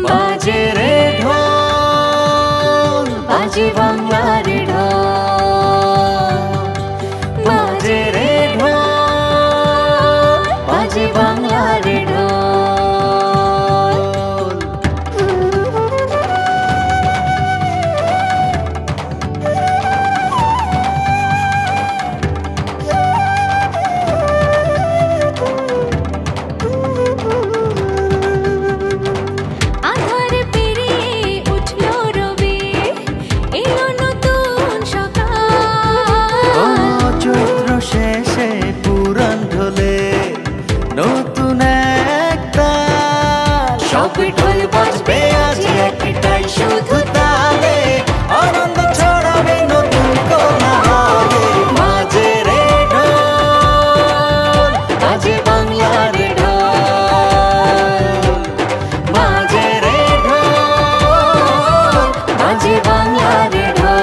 বাজে রে ঢোল, বাজে বাংলার ঢোল, বাজে রে ঢোল, বাজে বাংলার ঢোল। শেষে পুরান ঢোলে নতুন একটা সব ঢোল বাজবে আজ একটাই শুধু তালে, আনন্দ ছড়াবে নতুন কোলাহলে। বাজে রে ঢোল, বাজে বাংলার ঢোল, বাজে রে ঢোল, বাজে বাংলার ঢোল।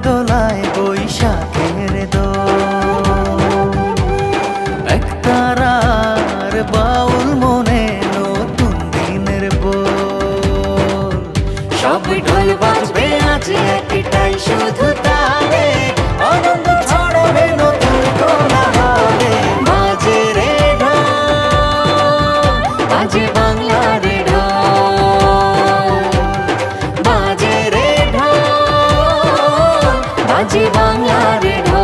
দোলায় বৈশাখের দোল, একতারার বাউল মনে নতুন দিনের বোল। সব ঢোল বাজবে আজ একটাই শুধু তালে, আনন্দ ছড়াবে নতুন কোলাহলে। বাজে রে ঢোল, বাজে বাংলার ঢোল, বাজে রে ঢোল, বাজে বাংলার ঢোল।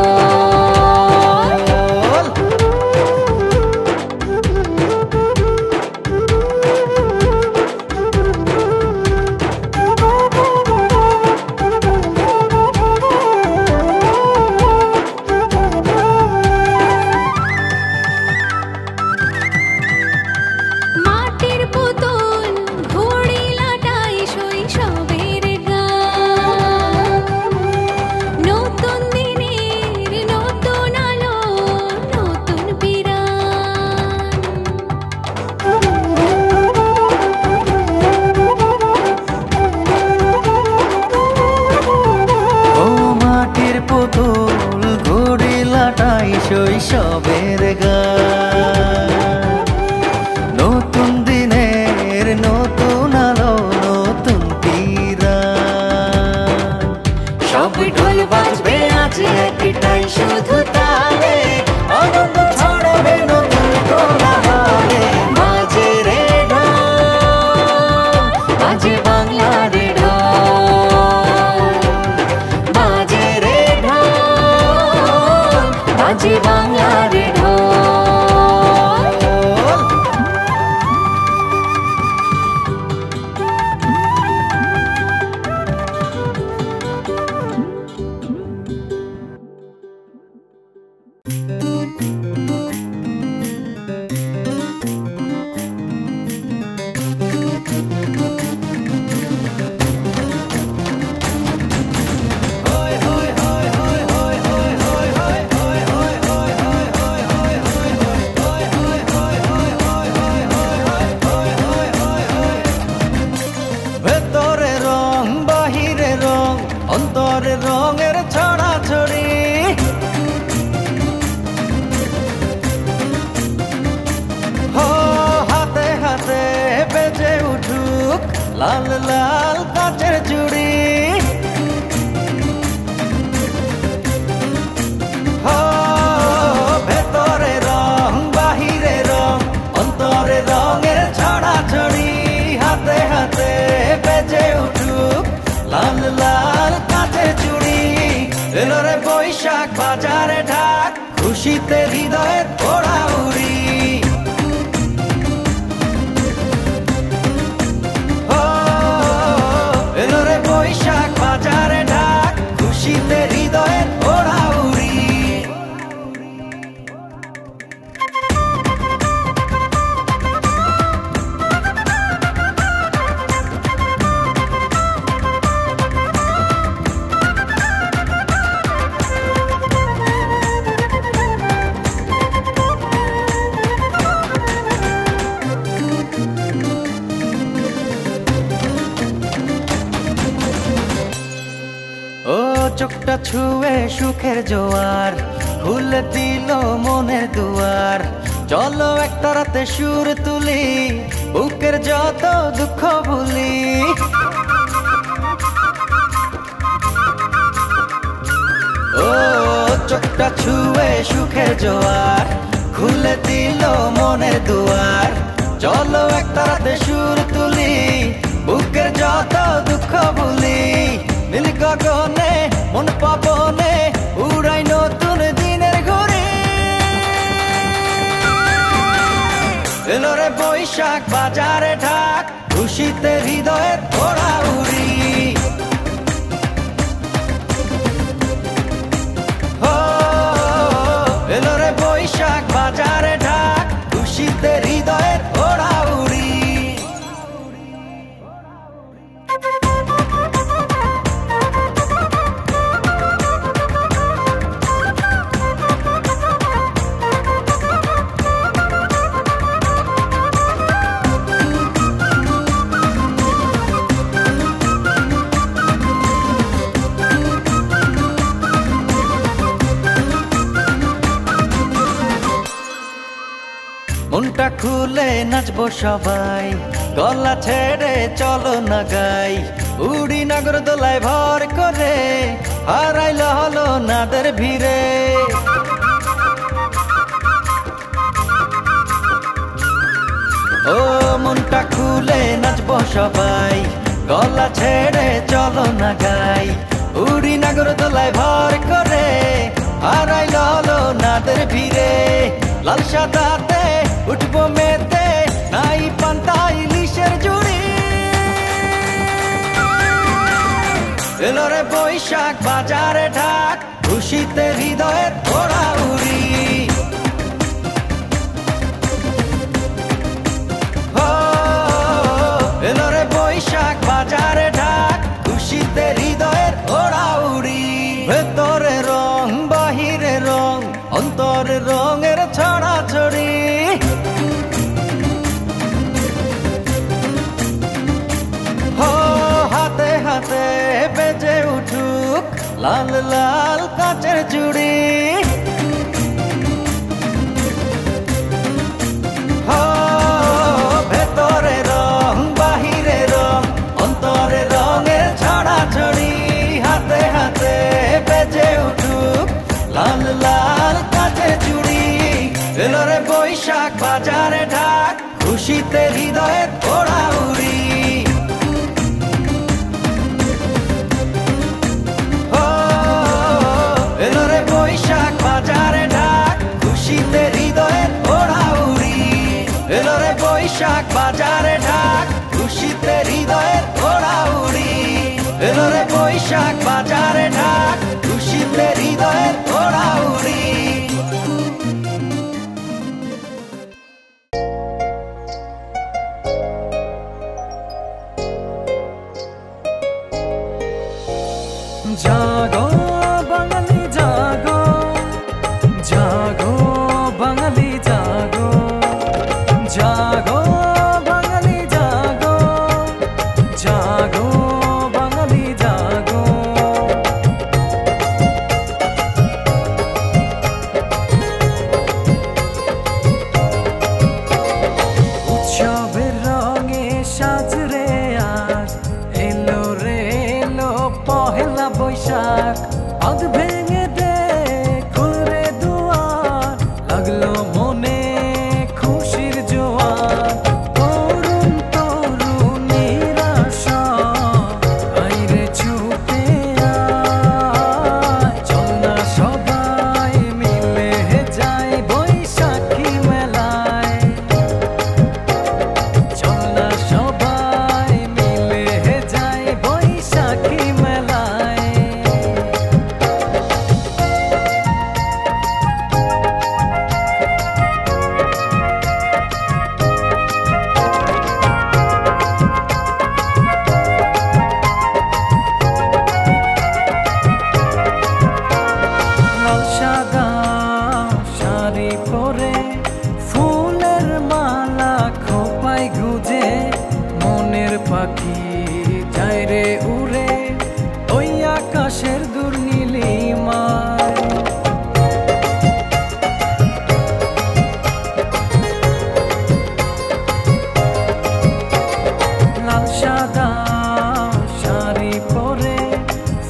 মাটির পুতুল ঘুড়ি লাটাই শৈশবের গান, নতুন দিনের নতুন আলো নতুন বিরান। ও মাটির পুতুল ঘুড়ি লাটাই শৈশবের গান, নতুন দিনের নতুন আলো নতুন পিরান। সব ঢোল বাজবে আজ একটাই শুধু তালে, আনন্দ ছড়াবে নতুন কোলাহলে। বাজে রে ঢোল, বাজে বাংলার ঢোল, বাজে রে ঢোল, বাজে বাংলার ঢোল। ভেতরে রং বাহিরে রং, অন্তরে রঙের ছড়াছড়ি। হো হাতে হাতে বেজে উঠুক লাল লাল কাচের চুড়ি। এলো রে বৈশাখ বাজারে ঢাক, খুশিতে হৃদয়ের ওড়াউড়ি। এলো রে বৈশাখ বাজারে ঢাক, খুশিতে হৃদয়ের ওড়াউড়ি। ও চোখটা ছুঁয়ে সুখের জোয়ার, খুলে দিল মনের দুয়ার। চলো একটা রাতে সুর তুলি, বুকের যত দুঃখ ভুলি। ও চোখটা ছুঁয়ে সুখের জোয়ার, খুলে দিল মনের দুয়ার। চলো একটা রাতে সুর তুলি, বুকের যত দুঃখ ভুলি। নীল গগনে মন পাবনে উড়াই নতুন দিনের ঘুরি। এলো রে বৈশাখ বাজারে ঢাক, খুশিতে হৃদয়ের ওড়াউড়ি। এলো রে বৈশাখ বাজারে ঢাক, খুশিতে হৃদয়ের ওড়াউড়ি। মনটা খুলে নাচবো সবাই, গলা ছেড়ে চলো না গাই। উড়ি নগর দোলায় ভর করে, হারাইল হলো নাদের ভিড়ে। ও মনটা খুলে নাচবো সবাই, গলা ছেড়ে চলো না গাই। উড়ি নগর দোলায় ভর করে, হারাইল হলো নাদের ভিড়ে। লাল সাদাতে উঠবো মেতে, নাই পান্তা ইলিশের জুড়ি। এলো রে বৈশাখ বাজারে ঢাক, খুশিতে হৃদয়ের ওড়াউড়ি। এলো রে বৈশাখ বাজারে ঢাক, খুশিতে হৃদয়ের ওড়াউড়ি। ভেতরে রং বাহিরে রং, অন্তরে রঙের ছড়াছড়ি। হাতে হাতে বেজে উঠুক লাল লাল কাচের চুড়ি। ভেতরে রং বাহিরে রং, অন্তরে রঙের ছড়াছড়ি। হাতে হাতে বেজে উঠুক লাল লাল কাচের চুড়ি। এলো রে বৈশাখ বাজারে ঢাক, খুশিতে হৃদয়ের ওড়াউড়ি। এলো রে বৈশাখ বাজারে ঢাক, খুশিতে হৃদয়ের ওড়াউড়ি। এলো রে বৈশাখ বাজারে ঢাক, খুশিতে হৃদয়ের ওড়াউড়ি। এলো রে বৈশাখ বাজারে ঢাক, খুশিতে হৃদয়ের ওড়াউড়ি। লাল সাদা শাড়ি পরে ফুলের মালা খোপায় গুজে মনের পাখি যায় রে উড়ে ওই আকাশের দূর নীলিমায়। লাল সাদা শাড়ি পরে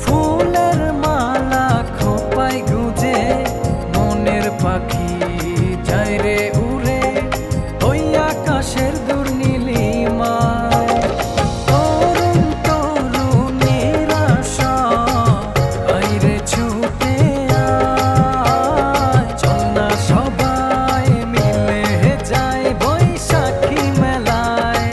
ফুলের মালা খোপায় গুজে মনের পাখি যায় রে উড়ে ওই আকাশের দূর নীলিমায়। তরুণ তরুণীর আশা আইরে ছুটে আয়, চল না সবাই মিলে যায় বৈশাখী মেলায়।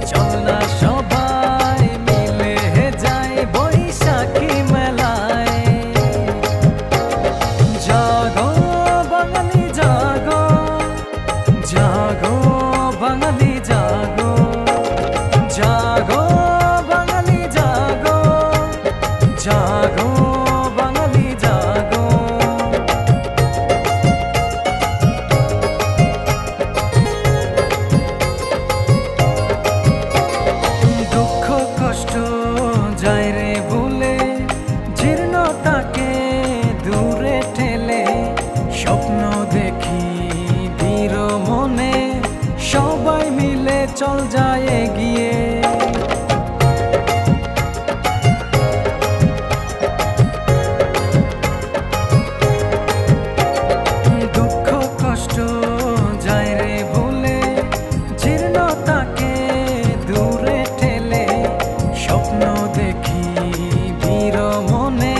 চল না সবাই মিলে যায় বৈশাখী মেলায়। জাগো বাঙালি জাগো, জাগো বাঙালি জাগো, জাগো বাঙালি জাগো, জাগো বাঙালি জাগো। দুঃখ কষ্ট যায় রে ভুলে জীর্ণতাকে দূরে ঠেলে স্বপ্ন দেখি দৃঢ় মনে সবাই মিলে চল যায় এগিয়ে। দুঃখ কষ্ট যায় রে ভুলে জীর্ণতাকে দূরে ঠেলে স্বপ্ন দেখি দৃঢ় মনে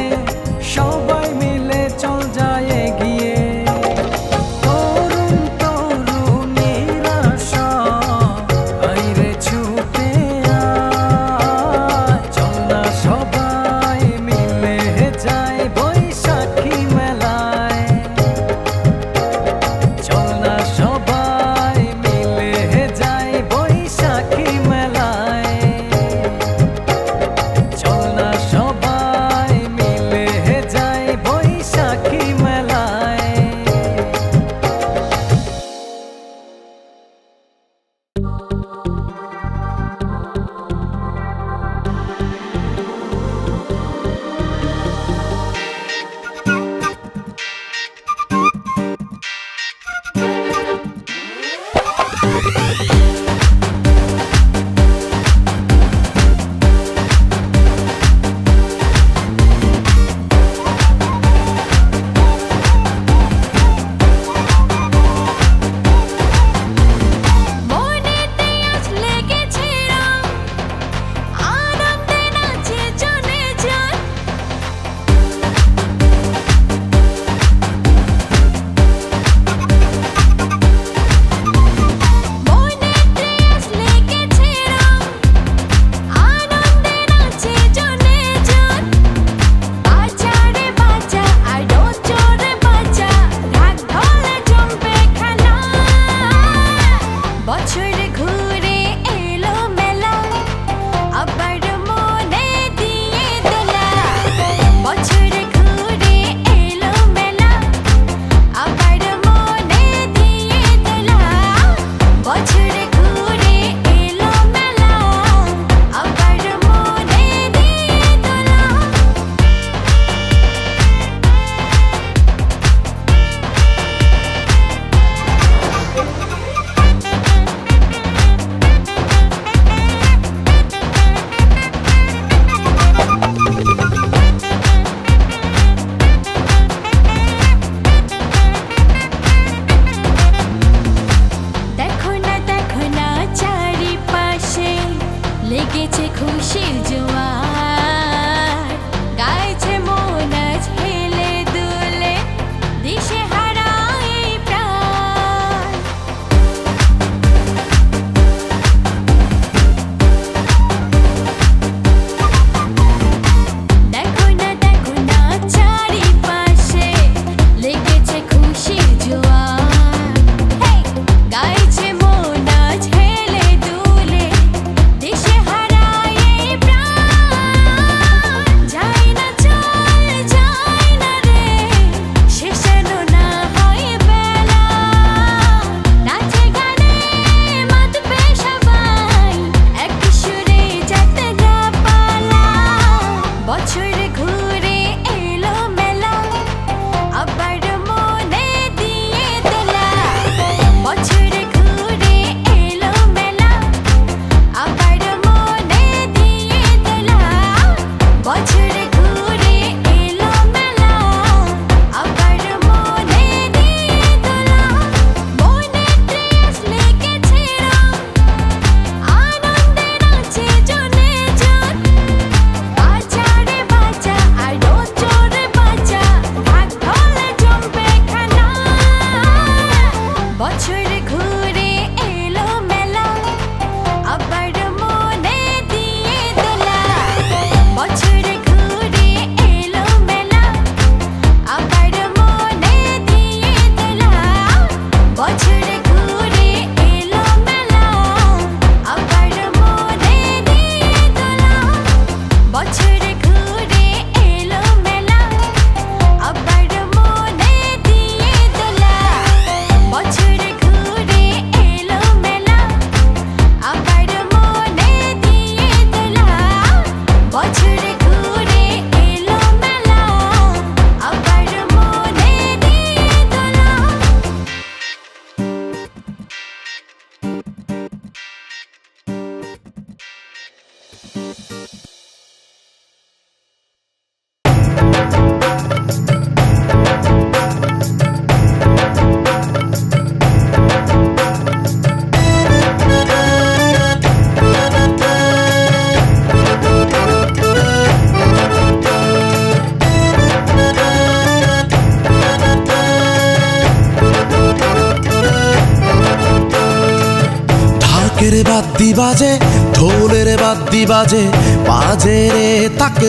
বাদ্যি বাজে ঢোলের বাদ্যি বাজে বাজে রে তাক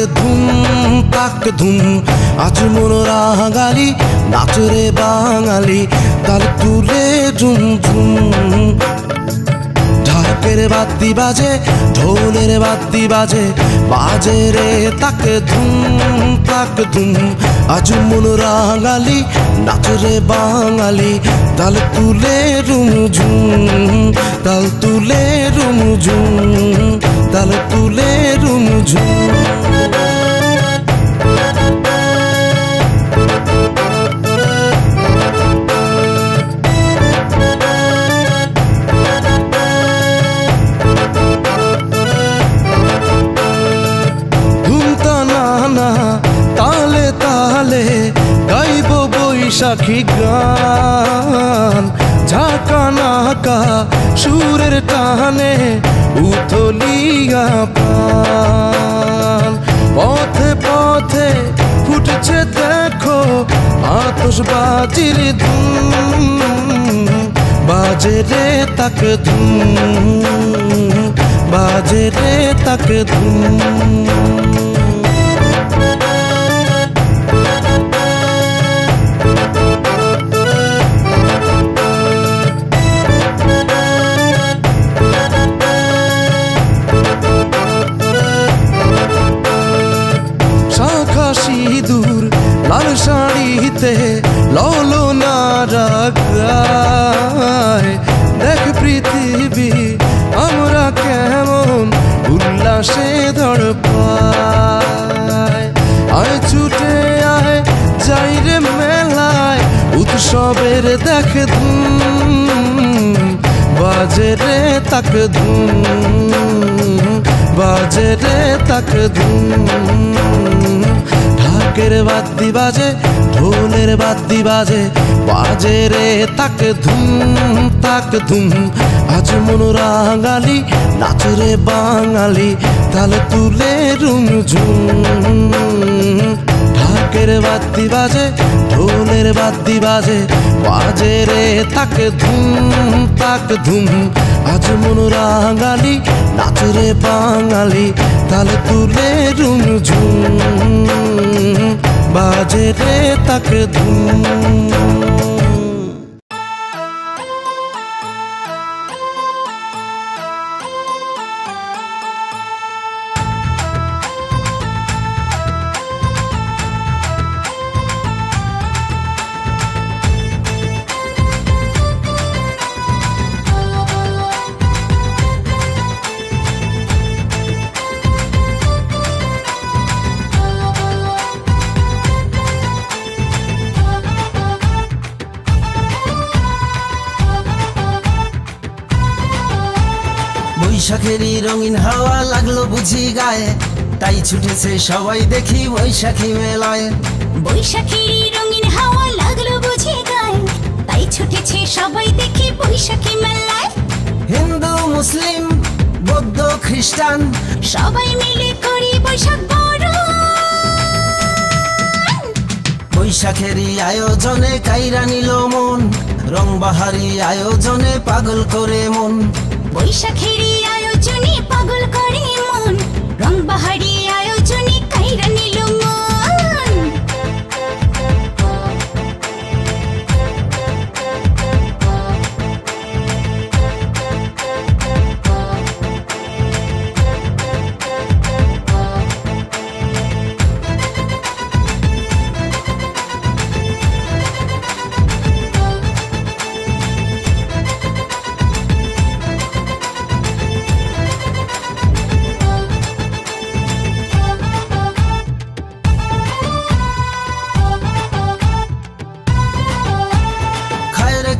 ধুম আজ মন রাঙালি নাচ রে বাঙালি তাল তুলে ঝুম ঝুম ঢাকের বাদ্যি বাজে ঢোলের বাদ্যি বাজে বাজে রে তাক ধুম আজ মন রাঙালি নাচ রে বাঙালি তাল তুলে রুম ঝুম তাল তুলে রুম ঝুম তাল তুলে রুম ঝুম তালে তালে গাইব বৈশাখী গান ঝাঁকা নাকা সুরের টানে উথলিয়া প্রাণ পথে পথে ফুটছে দেখো আতশবাজির ধুম বাজে রে তাক ধুম বাজে রে তাক ধুম সিঁদুর লাল শাড়িতে ললনা রাগায় দেখ পৃথিবী আমরা কেমন উল্লাসে ধড়পায় আয় ছুটে আয় যাই রে মেলায় উৎসবের দেখ ধুম বাজে রে তাক ধুম বাজে রে তাক ধুম ঢাকের বাদ্যি বাজে ঢোলের বাদ্যি বাজে বাজে রে তাক ধুম আজ মন রাঙালি নাচ রে বাঙালি তাল তুলে রুম ঝুম ঢাকের বাদ্যি বাজে ঢোলের বাদ্যি বাজে বাজে রে তাক ধুম আজ মন রাঙালি নাচ রে বাঙালি তাল তুলে রুম ঝুম বাজে রে তাক ধুম বৈশাখেরই রঙিন হাওয়া লাগলো বুঝি গায়ে তাই ছুটেছে সবাই দেখি বৈশাখী মেলায় বৈশাখেরই রঙিন হাওয়া লাগলো বুঝি গায়ে তাই ছুটেছে সবাই দেখি বৈশাখী মেলায় হিন্দু মুসলিম বৌদ্ধ খ্রিস্টান সবাই মিলে করি বৈশাখ বরণ বৈশাখেরই আয়োজনে কাইরা নিল মন রংবাহারি আয়োজনে পাগল করে মন বৈশাখেরই আয়োজনে পাগল করে মন রংবাহারি আয়োজনে কাইরা নিল মন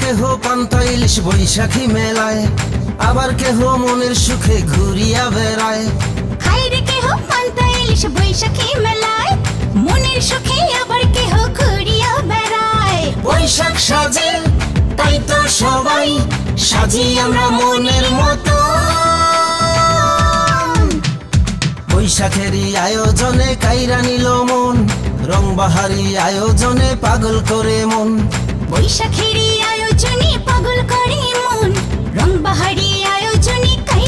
কেহ পান্তা ইলিশ বৈশাখী মেলায় আবার কেহ মনের সুখে ঘুরিয়া বেড়ায় খাইরে কেহ পান্তা ইলিশ বৈশাখী মেলায় মনের সুখে আবার কেহ ঘুরিয়া বেড়ায় বৈশাখ সাজে তাই তো সবাই সাজি আমরা মনের মতো বৈশাখেরই আয়োজনে কাইরা নিল মন রংবাহারি আয়োজনে পাগল করে মন বৈশাখেরই আয়োজনে পাগল করে মন রংবাহারি আয়োজনে কাইরা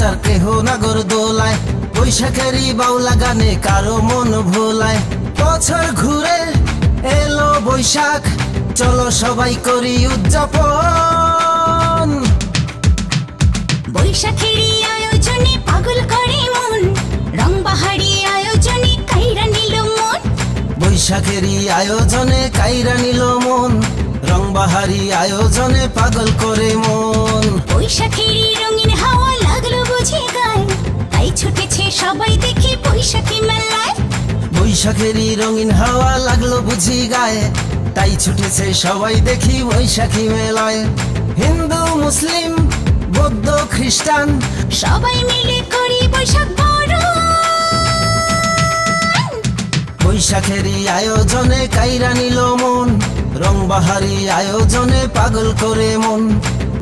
আর কেহ নাগর দোলায় বৈশাখেরই বাউলা গানে কারো মন ভোলায় বছর ঘুরে এলো বৈশাখ চলো সবাই করি উদযাপন বৈশাখেরই আয়োজনে পাগল করে মন রং বাহারি আয়োজনে কাইরা নিল মন বৈশাখেরই আয়োজনে কাইরা নিল মন রং বাহারি আয়োজনে পাগল করে মন বৈশাখেরই রঙিন হাওয়া লাগলো বুঝি গায় তাই ছুটেছে সবাই দেখি বৈশাখী মেলায় বৈশাখেরই রঙিন হাওয়া লাগলো বুঝি গায়ে তাই ছুটেছে সবাই দেখি বৈশাখী মেলায় হিন্দু মুসলিম বৌদ্ধ খ্রিস্টান সবাই মিলে করি বৈশাখ বরণ বৈশাখেরই আয়োজনে কাইরা নিল মন রং বাহারি আয়োজনে পাগল করে মন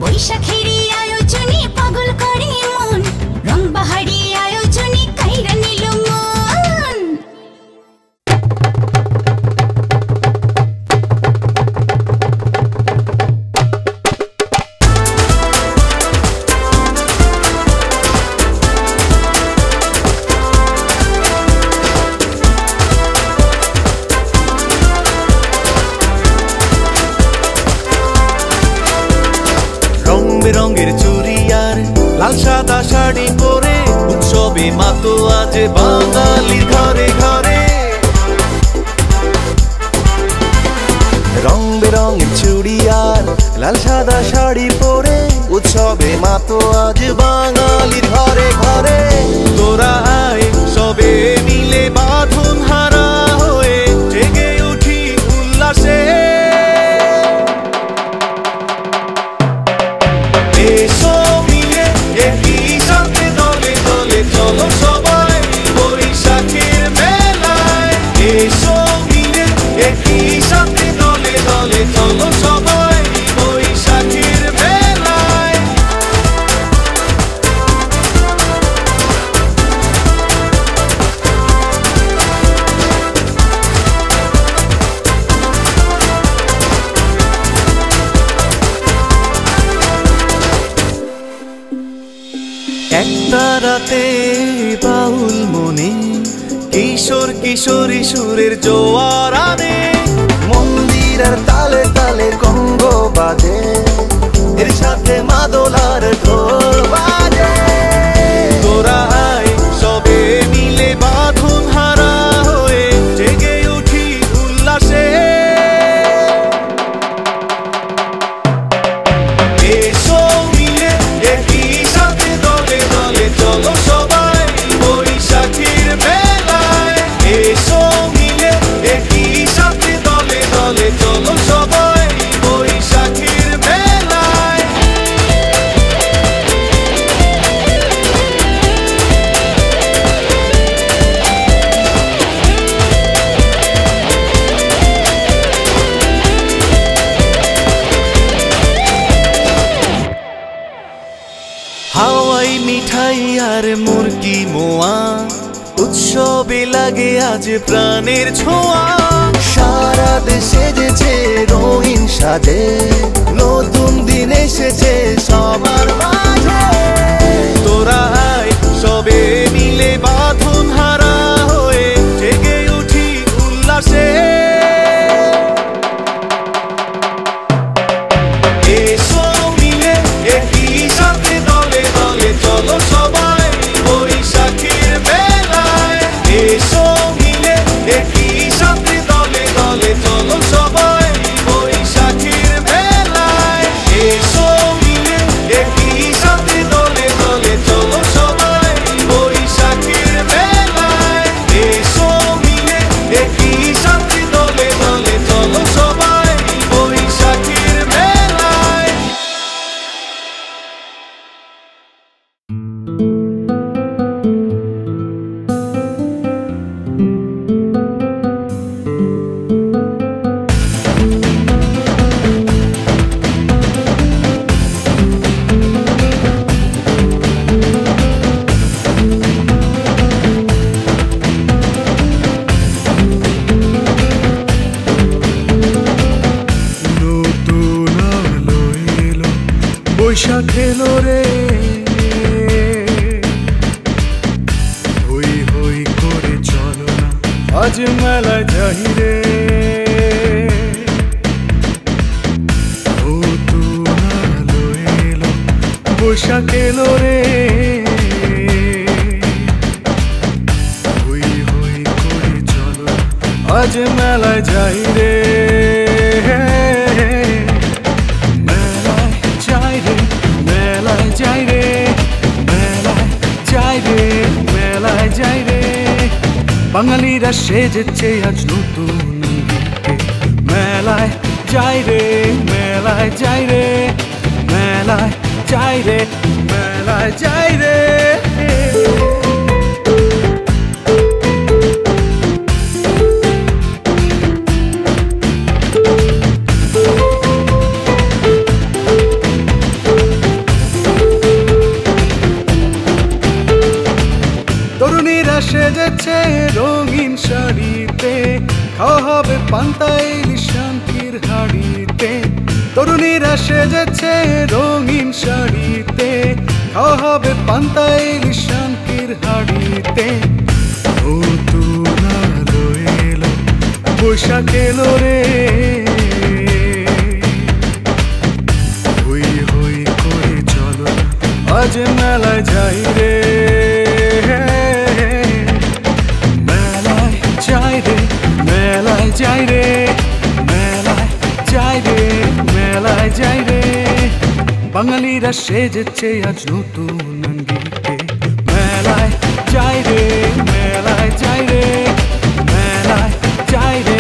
বৈশাখেরই আয়োজনে পাগল করে মন রং বাহারি আয়োজনে কাইরা নিল মন রঙের চুড়ি আর লাল সাদা শাড়ি পরে উৎসবে মাতো আজ বাঙালির ঘরে ঘরে রং বেরঙের চুড়ি আর লাল সাদা শাড়ি পরে উৎসবে মাতো আজ বাঙালির ঘরে ঘরে তোরা আয় সবে মিলে বাঁধন হারা হয়ে জেগে উঠি উল্লাসে এসো মিলে একই সাথে দলে দলে চলো সবাই বৈশাখের মেলায় এসো মিলে একই সাথে দলে দলে চলো সবাই বৈশাখের মেলায় একটা রাতে বাউল মনে কিশোর কিশোরী সুরের জোয়ার আনে মন্দিরের তালে তালে কঙ্গ বাজে এর সাথে মাদলার ঢোল বাজে তোরা আয় সবে মিলে বাঁধন হারা হয়ে জেগে উঠি উল্লাসে এসো মিলে একই সাথে দলে দলে চলো সবাই বৈশাখীর মেলায় এসো মিলে একই সাথে দলে দলে চলো সবাই বৈশাখীর মেলায় হাওয়াই মিঠাই আর মুরগি মোয়া উৎসবে লাগে আজ প্রাণের ছোঁয়া সারা দেশে যেছে রঙিন সাজে নতুন দিন এসেছে সবার মাঝে তোরা আয় সবে মিলে বাঁধন হারা হয়ে জেগে উঠি উল্লাসে এসো মিলে একই সাথে দলে দলে চলো সবাই বৈশাখীর মেলায় এসো মিলে একই সাথে দলে দলে চলো সবাই বৈশাখীর মেলায় এসো মিলে একই সাথে দলে দলে চলো সবাই বৈশাখীর মেলায় এসো মিলে একই সাথে দলে দলে চলো সবাই বৈশাখীর মেলায় নতুন আলো এলো বৈশাখ এলো রে মেলা যাই রে বৈশাখ এলো রে হই হই করে চলো আজ মেলায় যাই রে মেলায় যাই রে মেলায় যাই রে মেলায় যাই রে মেলায় যাই রে বাঙালিরা সেজেছে আজ নতুন মেলায় যাই রে মেলায় যাই রে মেলায় যাই রে মেলায় যাই রে তরুণীরা সেজেছে রঙিন শাড়িতে খাওয়া হবে পান্তা ইলিশ শান্তির হাড়িতে তরুণীরা সেজেছে রঙিন শাড়িতে খাওয়া হবে পান্তা ইলিশ শান্তির হাড়িতে নতুন আলো এলো বৈশাখ এলো রে হই হই করে চলো আজ মেলায় যাই রে মেলায় যাই রে মেলায় যাই রে মেলায় যাই রে মেলায় যাই রে বাঙালিরা সেজেছে আজ নতুন অঙ্গিতে মেলায় যাই রে মেলায় যাই রে মেলায় যাই রে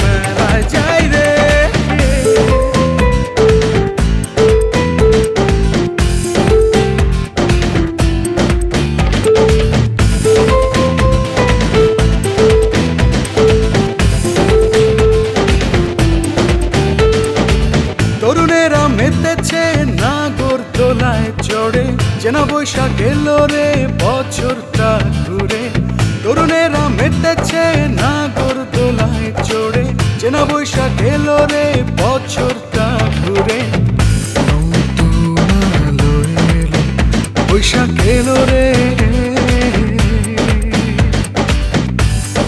মেলায় যাই রে তরুণেরা মেতেছে নাগরদোলায় চড়ে যেন বৈশাখ এলো রে বছরটা ঘুরে তরুণেরা মেতেছে নাগরদোলায় চড়ে যেন বৈশাখ এলো রে বছরটা ঘুরে নতুন আলো এলো বৈশাখ এলো রে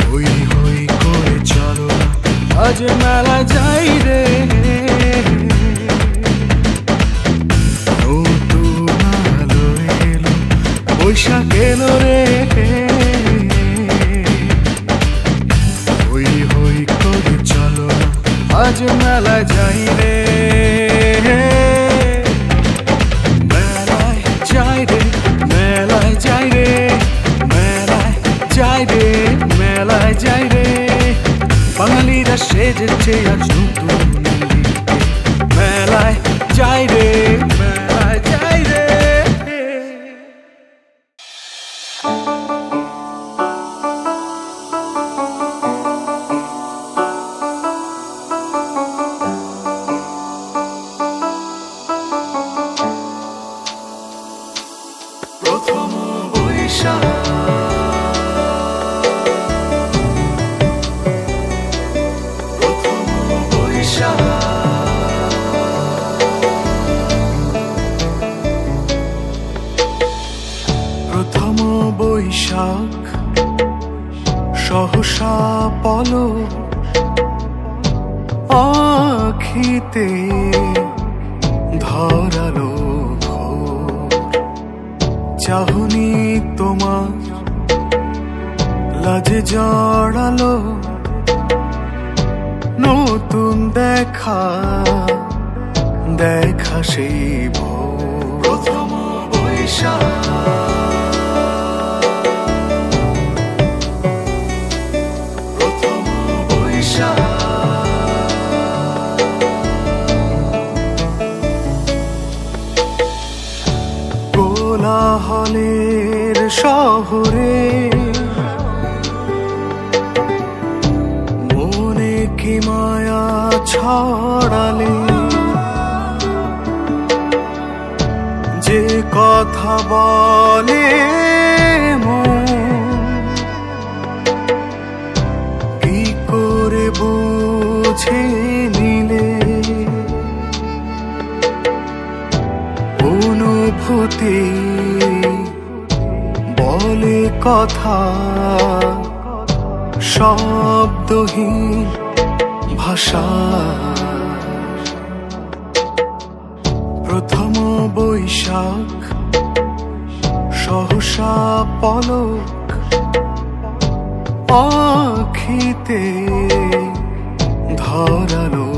হই হই করে চলো আজ মেলা যাই রে বৈশাখ এলো রে হই হই করে চলো আজ মেলা যাই রে মেলায় যাই রে মেলায় যাই রে মেলায় যাই রে মেলায় যাই রে বাঙালিরা সেজেছে আজ নতুন মেলায় যাই রে মেলায় যাই রে প্রথম বৈশাখ প্রথম বৈশাখ প্রথম বৈশাখ সহসা পলক আখিতে ধরালো চাহনি তোমার লাজে জড়ালো নতুন দেখা দেখা সেই প্রথম বৈশাখ প্রথম বৈশাখ কোলাহলের শহরে মনে কি মায়া ছড়ালে যে কথা বলে কি করে বুঝে নিলে অনুভূতি বলে কথা শব্দহীন ভাষা প্রথম বৈশাখ সহসা পলক আখিতে ধরালো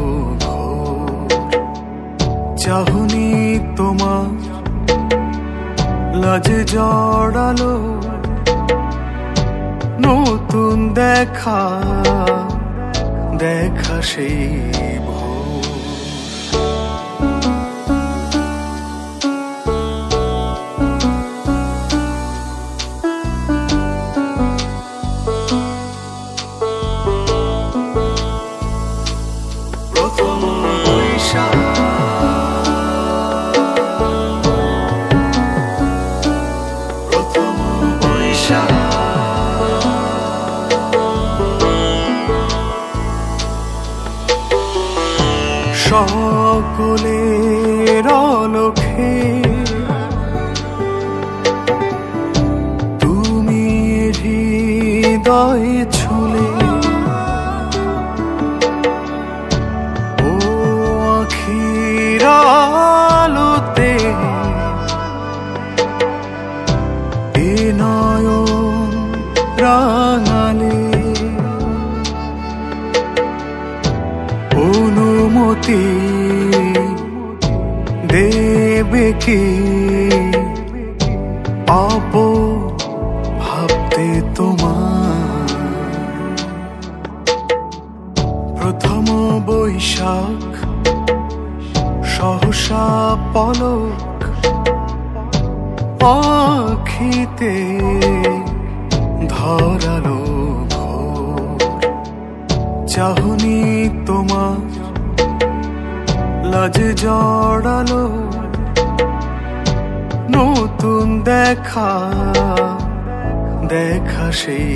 চাহনি তোমার লাজে জড়ালো নতুন দেখা দেখা সেই প্রথম বৈশাখ প্রথম বৈশাখ সকলের অলক্ষে তুমি হৃদয় ছুলে ও আখির আলোতে এ নয়ন রাঙালে অনুমতি দেবে কি পাব ভাবতে তোমার প্রথম বৈশাখ সহসা পলক আখিতে ধরালো চাহনি তোমার লাজে জড়ালো নতুন দেখা দেখা সেই